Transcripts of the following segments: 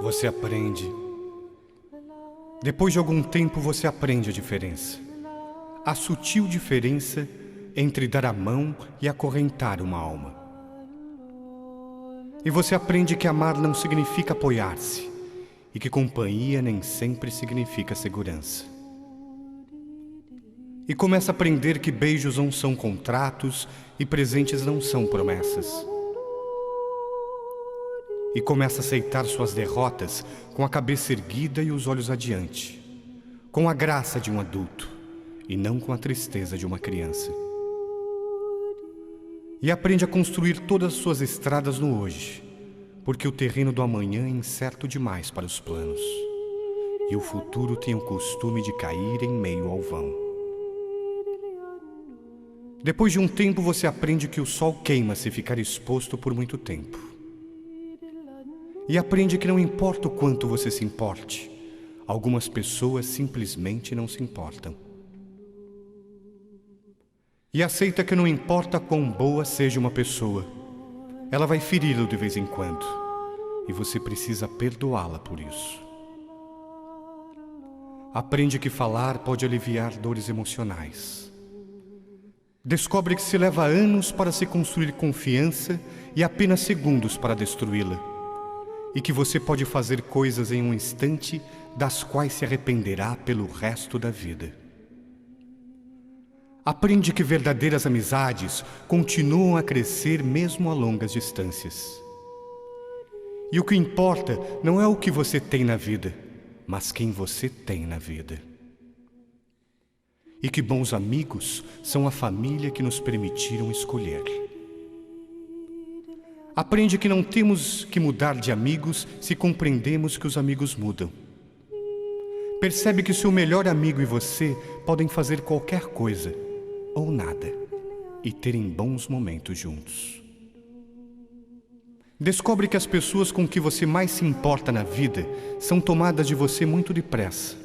Você aprende. Depois de algum tempo você aprende a diferença. A sutil diferença entre dar a mão e acorrentar uma alma. E você aprende que amar não significa apoiar-se, e que companhia nem sempre significa segurança. E começa a aprender que beijos não são contratos e presentes não são promessas. E começa a aceitar suas derrotas com a cabeça erguida e os olhos adiante, com a graça de um adulto e não com a tristeza de uma criança. E aprende a construir todas as suas estradas no hoje, porque o terreno do amanhã é incerto demais para os planos, e o futuro tem o costume de cair em meio ao vão. Depois de um tempo você aprende que o sol queima se ficar exposto por muito tempo. E aprende que não importa o quanto você se importe, algumas pessoas simplesmente não se importam. E aceita que não importa quão boa seja uma pessoa, ela vai feri-lo de vez em quando, e você precisa perdoá-la por isso. Aprende que falar pode aliviar dores emocionais. Descobre que se leva anos para se construir confiança e apenas segundos para destruí-la. E que você pode fazer coisas em um instante das quais se arrependerá pelo resto da vida. Aprende que verdadeiras amizades continuam a crescer mesmo a longas distâncias. E o que importa não é o que você tem na vida, mas quem você tem na vida. E que bons amigos são a família que nos permitiram escolher. Aprende que não temos que mudar de amigos se compreendemos que os amigos mudam. Percebe que seu melhor amigo e você podem fazer qualquer coisa, ou nada, e terem bons momentos juntos. Descobre que as pessoas com que você mais se importa na vida são tomadas de você muito depressa.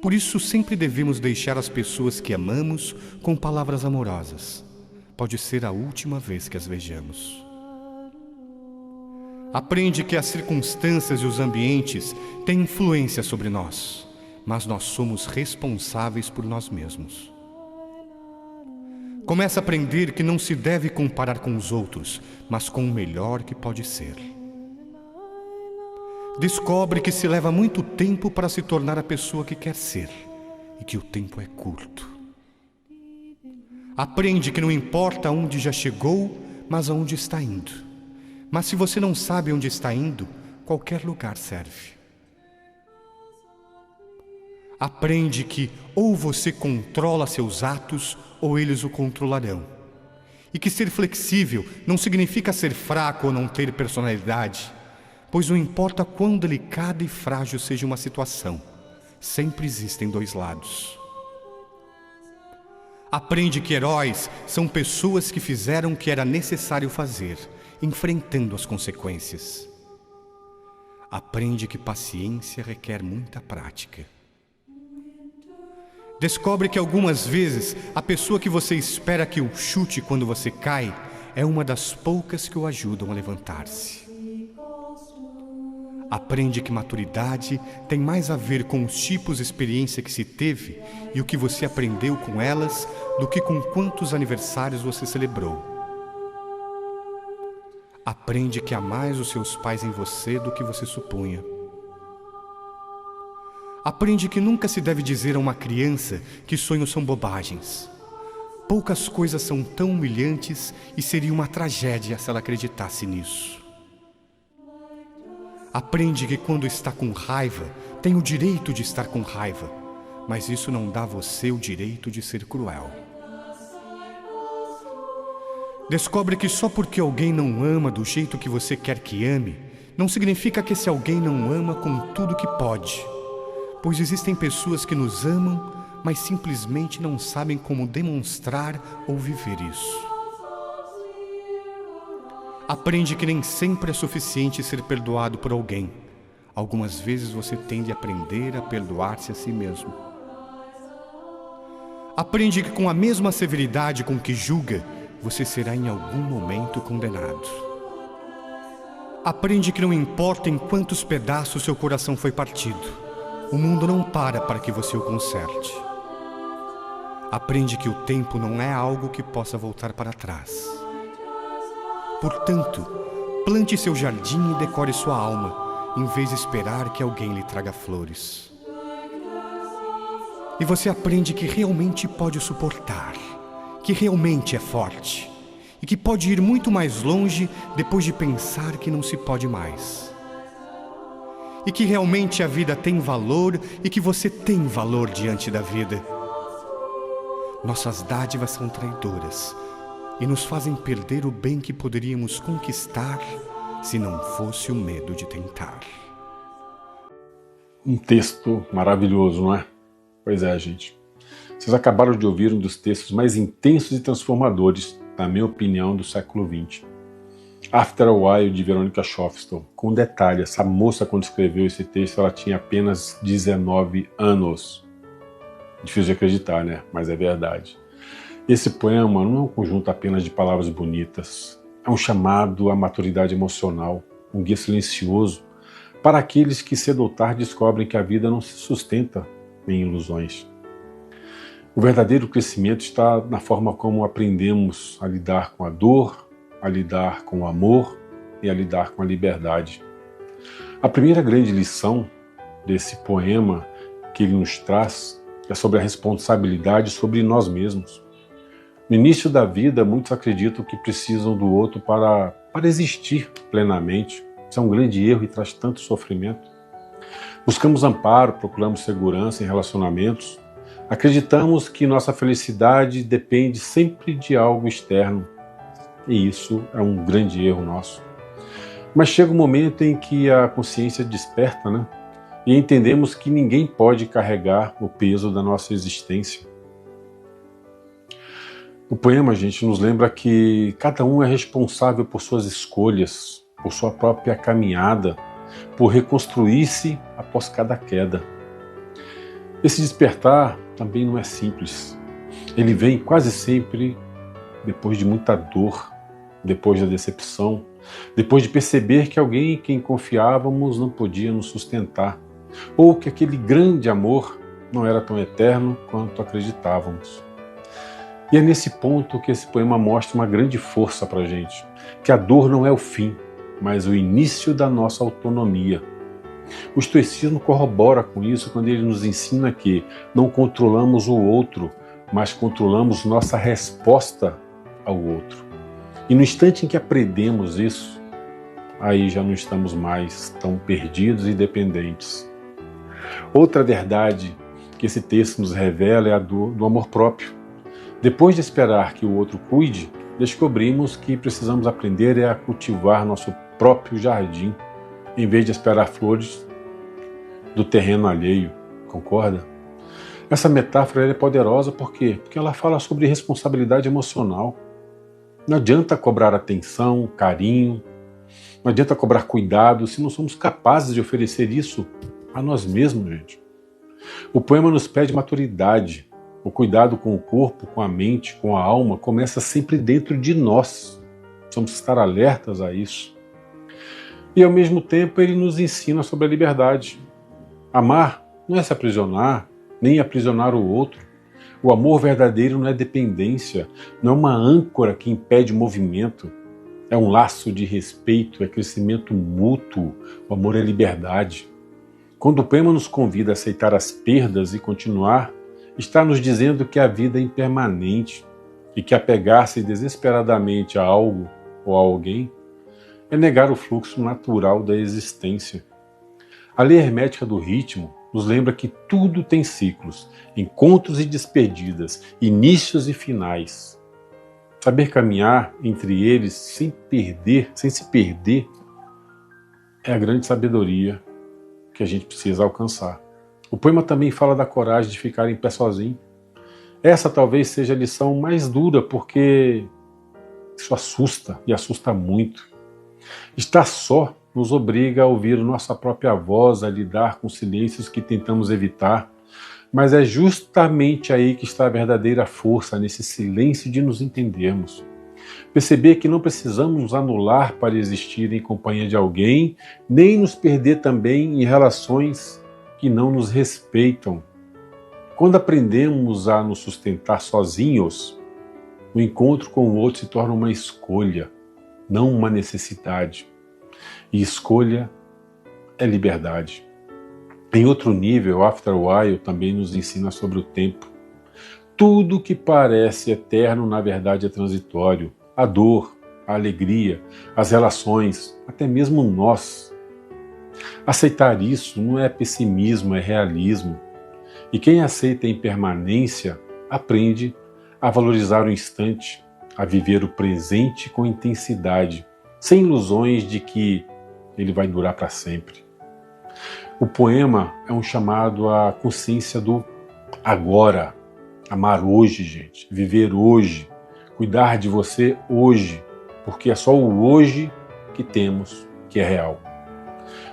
Por isso sempre devemos deixar as pessoas que amamos com palavras amorosas. Pode ser a última vez que as vejamos. Aprende que as circunstâncias e os ambientes têm influência sobre nós, mas nós somos responsáveis por nós mesmos. Começa a aprender que não se deve comparar com os outros, mas com o melhor que pode ser. Descobre que se leva muito tempo para se tornar a pessoa que quer ser, e que o tempo é curto. Aprende que não importa onde já chegou, mas aonde está indo. Mas se você não sabe onde está indo, qualquer lugar serve. Aprende que ou você controla seus atos, ou eles o controlarão. E que ser flexível não significa ser fraco ou não ter personalidade, pois não importa quão delicada e frágil seja uma situação, sempre existem dois lados. Aprende que heróis são pessoas que fizeram o que era necessário fazer, enfrentando as consequências. Aprende que paciência requer muita prática. Descobre que algumas vezes a pessoa que você espera que o chute quando você cai é uma das poucas que o ajudam a levantar-se. Aprende que maturidade tem mais a ver com os tipos de experiência que se teve e o que você aprendeu com elas do que com quantos aniversários você celebrou. Aprende que há mais os seus pais em você do que você supunha. Aprende que nunca se deve dizer a uma criança que sonhos são bobagens. Poucas coisas são tão humilhantes e seria uma tragédia se ela acreditasse nisso. Aprende que quando está com raiva, tem o direito de estar com raiva, mas isso não dá a você o direito de ser cruel. Descobre que só porque alguém não ama do jeito que você quer que ame, não significa que esse alguém não ama com tudo que pode, pois existem pessoas que nos amam, mas simplesmente não sabem como demonstrar ou viver isso. Aprende que nem sempre é suficiente ser perdoado por alguém. Algumas vezes você tem de aprender a perdoar-se a si mesmo. Aprende que com a mesma severidade com que julga, você será em algum momento condenado. Aprende que não importa em quantos pedaços seu coração foi partido, o mundo não para que você o conserte. Aprende que o tempo não é algo que possa voltar para trás. Portanto, plante seu jardim e decore sua alma, em vez de esperar que alguém lhe traga flores. E você aprende que realmente pode suportar, que realmente é forte, e que pode ir muito mais longe depois de pensar que não se pode mais. E que realmente a vida tem valor e que você tem valor diante da vida. Nossas dádivas são traidoras e nos fazem perder o bem que poderíamos conquistar se não fosse o medo de tentar. Um texto maravilhoso, não é? Pois é, gente. Vocês acabaram de ouvir um dos textos mais intensos e transformadores, na minha opinião, do século XX. After a While, de Veronica Shofston. Com detalhe, essa moça, quando escreveu esse texto, ela tinha apenas 19 anos. Difícil de acreditar, né? Mas é verdade. Esse poema não é um conjunto apenas de palavras bonitas. É um chamado à maturidade emocional, um guia silencioso para aqueles que cedo ou tarde descobrem que a vida não se sustenta em ilusões. O verdadeiro crescimento está na forma como aprendemos a lidar com a dor, a lidar com o amor e a lidar com a liberdade. A primeira grande lição desse poema que ele nos traz é sobre a responsabilidade sobre nós mesmos. No início da vida, muitos acreditam que precisam do outro para existir plenamente. Isso é um grande erro e traz tanto sofrimento. Buscamos amparo, procuramos segurança em relacionamentos. Acreditamos que nossa felicidade depende sempre de algo externo. E isso é um grande erro nosso. Mas chega um momento em que a consciência desperta, né? E entendemos que ninguém pode carregar o peso da nossa existência. O poema, gente, nos lembra que cada um é responsável por suas escolhas, por sua própria caminhada, por reconstruir-se após cada queda. Esse despertar também não é simples. Ele vem quase sempre depois de muita dor, depois da decepção, depois de perceber que alguém em quem confiávamos não podia nos sustentar, ou que aquele grande amor não era tão eterno quanto acreditávamos. E é nesse ponto que esse poema mostra uma grande força para a gente, que a dor não é o fim, mas o início da nossa autonomia. O estoicismo corrobora com isso quando ele nos ensina que não controlamos o outro, mas controlamos nossa resposta ao outro. E no instante em que aprendemos isso, aí já não estamos mais tão perdidos e dependentes. Outra verdade que esse texto nos revela é a do amor próprio. Depois de esperar que o outro cuide, descobrimos que precisamos aprender a cultivar nosso próprio jardim, em vez de esperar flores do terreno alheio. Concorda? Essa metáfora é poderosa por quê? Porque ela fala sobre responsabilidade emocional. Não adianta cobrar atenção, carinho, não adianta cobrar cuidado se não somos capazes de oferecer isso a nós mesmos, gente. O poema nos pede maturidade. O cuidado com o corpo, com a mente, com a alma, começa sempre dentro de nós. Precisamos estar alertas a isso. E ao mesmo tempo ele nos ensina sobre a liberdade. Amar não é se aprisionar, nem aprisionar o outro. O amor verdadeiro não é dependência, não é uma âncora que impede o movimento. É um laço de respeito, é crescimento mútuo. O amor é liberdade. Quando o poema nos convida a aceitar as perdas e continuar, está nos dizendo que a vida é impermanente e que apegar-se desesperadamente a algo ou a alguém é negar o fluxo natural da existência. A lei hermética do ritmo nos lembra que tudo tem ciclos, encontros e despedidas, inícios e finais. Saber caminhar entre eles sem se perder, é a grande sabedoria que a gente precisa alcançar. O poema também fala da coragem de ficar em pé sozinho. Essa talvez seja a lição mais dura, porque isso assusta, e assusta muito. Estar só nos obriga a ouvir nossa própria voz, a lidar com silêncios que tentamos evitar, mas é justamente aí que está a verdadeira força, nesse silêncio de nos entendermos. Perceber que não precisamos nos anular para existir em companhia de alguém, nem nos perder também em relações que não nos respeitam. Quando aprendemos a nos sustentar sozinhos, o encontro com o outro se torna uma escolha, não uma necessidade. E escolha é liberdade. Em outro nível, After a While também nos ensina sobre o tempo. Tudo que parece eterno, na verdade, é transitório. A dor, a alegria, as relações, até mesmo nós. Aceitar isso não é pessimismo, é realismo. E quem aceita a impermanência aprende a valorizar o instante, a viver o presente com intensidade, sem ilusões de que ele vai durar para sempre. O poema é um chamado à consciência do agora, amar hoje, gente, viver hoje, cuidar de você hoje, porque é só o hoje que temos, que é real.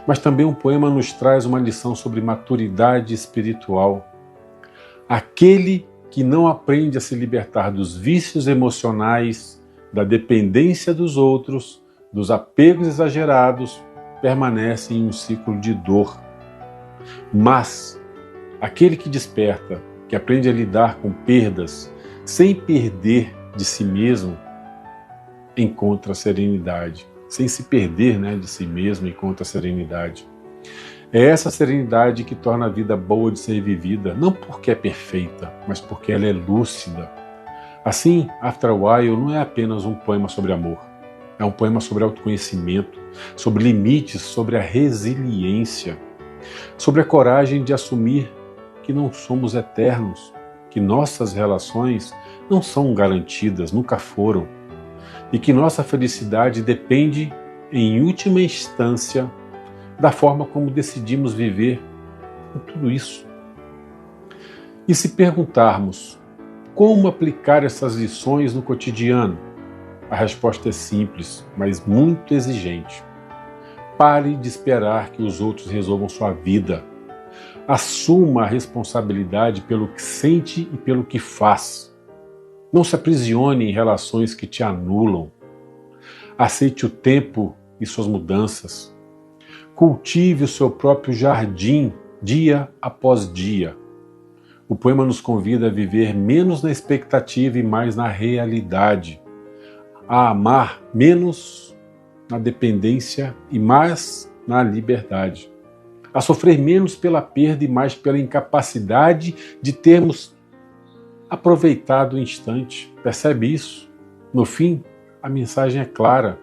Mas também o poema nos traz uma lição sobre maturidade espiritual. Aquele que não aprende a se libertar dos vícios emocionais, da dependência dos outros, dos apegos exagerados, permanece em um ciclo de dor. Mas aquele que desperta, que aprende a lidar com perdas, sem perder de si mesmo, encontra serenidade. Sem se perder, de si mesmo, encontra serenidade. É essa serenidade que torna a vida boa de ser vivida, não porque é perfeita, mas porque ela é lúcida. Assim, After a While não é apenas um poema sobre amor. É um poema sobre autoconhecimento, sobre limites, sobre a resiliência, sobre a coragem de assumir que não somos eternos, que nossas relações não são garantidas, nunca foram, e que nossa felicidade depende, em última instância, da forma como decidimos viver com tudo isso. E se perguntarmos como aplicar essas lições no cotidiano, a resposta é simples, mas muito exigente. Pare de esperar que os outros resolvam sua vida. Assuma a responsabilidade pelo que sente e pelo que faz. Não se aprisione em relações que te anulam. Aceite o tempo e suas mudanças. Cultive o seu próprio jardim, dia após dia. O poema nos convida a viver menos na expectativa e mais na realidade. A amar menos na dependência e mais na liberdade. A sofrer menos pela perda e mais pela incapacidade de termos aproveitado o instante. Percebe isso? No fim, a mensagem é clara.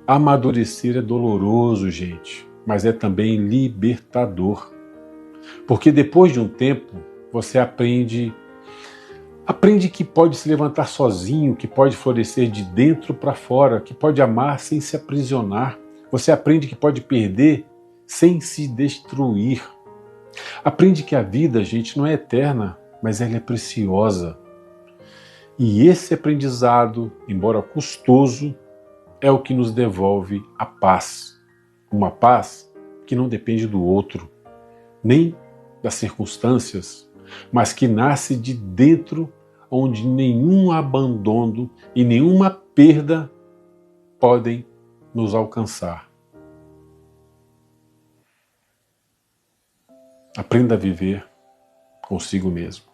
Amadurecer é doloroso, gente, mas é também libertador. Porque depois de um tempo, você aprende que pode se levantar sozinho, que pode florescer de dentro para fora, que pode amar sem se aprisionar. Você aprende que pode perder sem se destruir. Aprende que a vida, gente, não é eterna, mas ela é preciosa. E esse aprendizado, embora custoso, é o que nos devolve a paz. Uma paz que não depende do outro, nem das circunstâncias, mas que nasce de dentro, onde nenhum abandono e nenhuma perda podem nos alcançar. Aprenda a viver consigo mesmo.